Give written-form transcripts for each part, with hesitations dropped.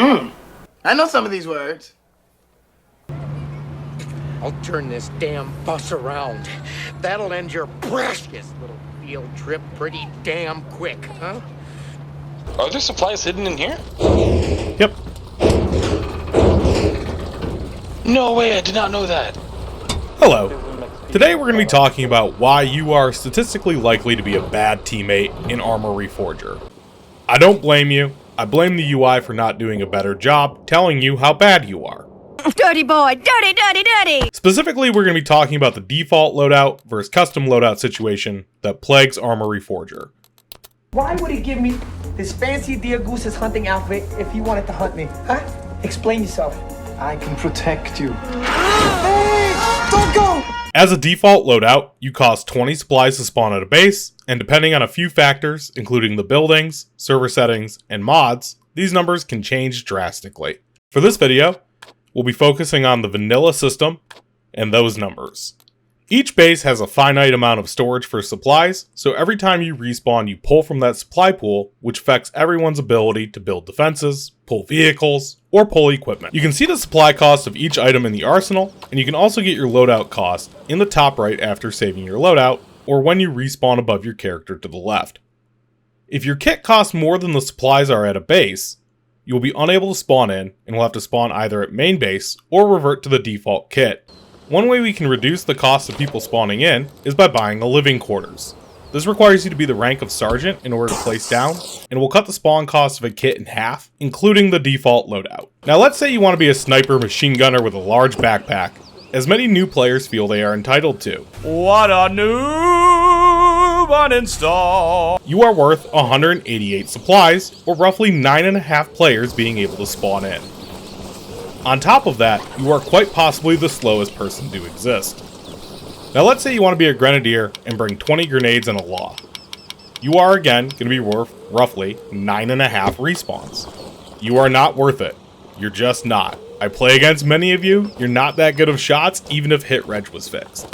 I know some of these words. I'll turn this damn bus around. That'll end your precious little field trip pretty damn quick, huh? Are there supplies hidden in here? Yep. No way, I did not know that. Hello. Today we're going to be talking about why you are statistically likely to be a bad teammate in Arma Reforger. I don't blame you. I blame the UI for not doing a better job telling you how bad you are. Dirty boy, dirty, dirty, dirty! Specifically, we're going to be talking about the default loadout versus custom loadout situation that plagues Arma Reforger. Why would he give me his fancy Dear Goose's hunting outfit if he wanted to hunt me? Huh? Explain yourself. I can protect you. Hey! Don't go! As a default loadout, you cost 20 supplies to spawn at a base, and depending on a few factors, including the buildings, server settings, and mods, these numbers can change drastically. For this video, we'll be focusing on the vanilla system and those numbers. Each base has a finite amount of storage for supplies, so every time you respawn you pull from that supply pool, which affects everyone's ability to build defenses, pull vehicles, or pull equipment. You can see the supply cost of each item in the arsenal, and you can also get your loadout cost in the top right after saving your loadout, or when you respawn above your character to the left. If your kit costs more than the supplies are at a base, you will be unable to spawn in, and will have to spawn either at main base, or revert to the default kit. One way we can reduce the cost of people spawning in is by buying a living quarters. This requires you to be the rank of sergeant in order to place down, and will cut the spawn cost of a kit in half, including the default loadout. Now let's say you want to be a sniper machine gunner with a large backpack, as many new players feel they are entitled to. What a noob uninstall! You are worth 188 supplies, or roughly 9.5 players being able to spawn in. On top of that, you are quite possibly the slowest person to exist. Now let's say you want to be a grenadier and bring 20 grenades and a law. You are again going to be worth roughly 9.5 respawns. You are not worth it. You're just not. I play against many of you, you're not that good of shots even if hit reg was fixed.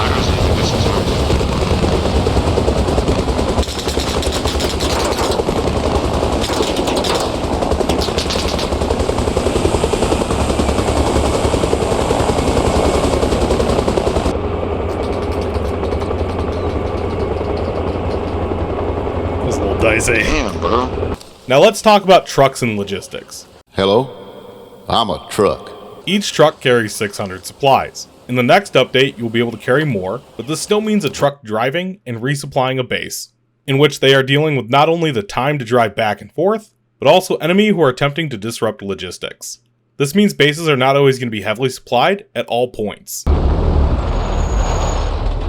Damn, bro. Now let's talk about trucks and logistics. Hello, I'm a truck. Each truck carries 600 supplies. In the next update, you'll be able to carry more, but this still means a truck driving and resupplying a base, in which they are dealing with not only the time to drive back and forth, but also enemy who are attempting to disrupt logistics. This means bases are not always going to be heavily supplied at all points.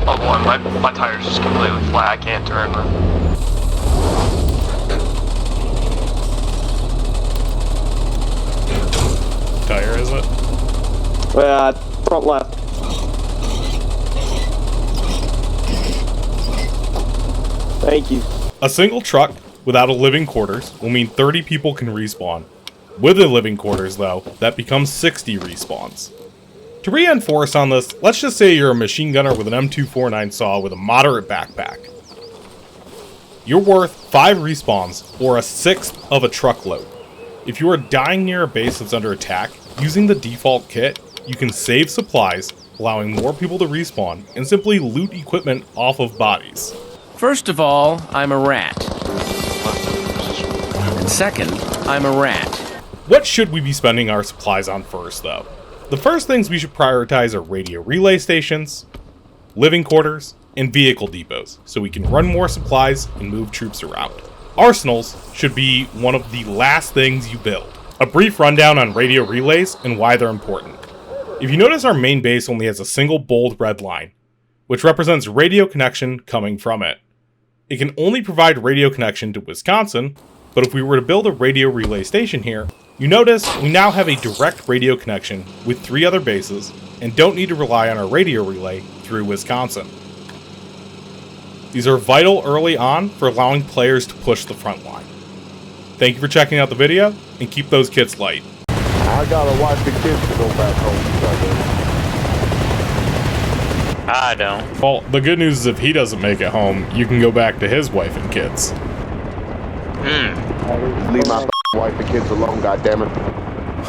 Oh boy, my tire's just completely flat, I can't turn them. Tire, is it? Front left. Thank you. A single truck without a living quarters will mean 30 people can respawn. With a living quarters though, that becomes 60 respawns. To reinforce on this, let's just say you're a machine gunner with an M249 saw with a moderate backpack. You're worth 5 respawns, or a sixth of a truckload. If you are dying near a base that's under attack, using the default kit, you can save supplies, allowing more people to respawn, and simply loot equipment off of bodies. First of all, I'm a rat. And second, I'm a rat. What should we be spending our supplies on first, though? The first things we should prioritize are radio relay stations, living quarters, and vehicle depots, so we can run more supplies and move troops around. Arsenals should be one of the last things you build. A brief rundown on radio relays and why they're important. If you notice, our main base only has a single bold red line, which represents radio connection coming from it. It can only provide radio connection to Wisconsin, but if we were to build a radio relay station here, you notice we now have a direct radio connection with 3 other bases and don't need to rely on our radio relay through Wisconsin. These are vital early on for allowing players to push the front line. Thank you for checking out the video, and keep those kits light. I gotta wife the kids to go back home. I don't. Well, the good news is if he doesn't make it home, you can go back to his wife and kids. Leave my wife and kids alone, goddammit.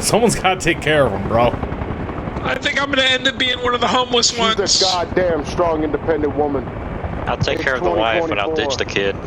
Someone's got to take care of him, bro. I think I'm gonna end up being one of the homeless ones. She's a goddamn strong, independent woman. I'll take care of the wife, but I'll ditch the kid.